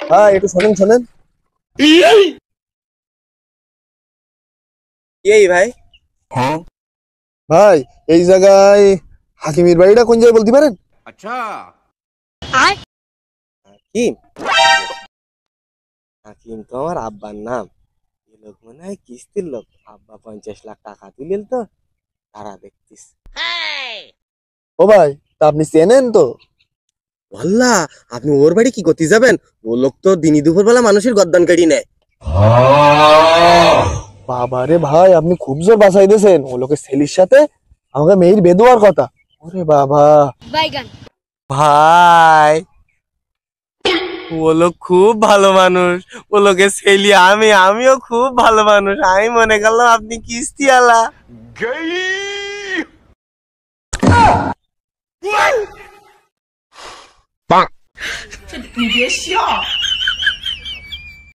হ্যাঁ একটু শোনেন শোনেন। এই ভাই, ভাই এই জায়গায় হাকিমের বাড়িটা কোন জায়গায় বলতে পারেন? হাকিম? হাকিম তো আমার আব্বার নাম। এই লোক মনে হয় কিস্তির লোক। আব্বা 50 লাখ টাকা দিলেন তো, তারা দেখতিস। ও ভাই, তা আপনি চেনেন তো? আল্লাহ, আপনি ওর বাড়ি কি করতে যাবেন? ও লোক তো দিনই দুপুর বেলা মানুষের গর্দান কেটে নেয়। বাবারে ভাই, আপনি খুব জোর বাঁচাই দিয়েছেন। ও লোকের ছেলের সাথে আমাকে মেয়ের বেদুয়ার কথা। ওরে বাবা ভাই, ও লোক খুব ভালো মানুষ। ও লোকের ছেলে আমিও খুব ভালো মানুষ। আমি মনে করলাম আপনি কিস্তি আলা।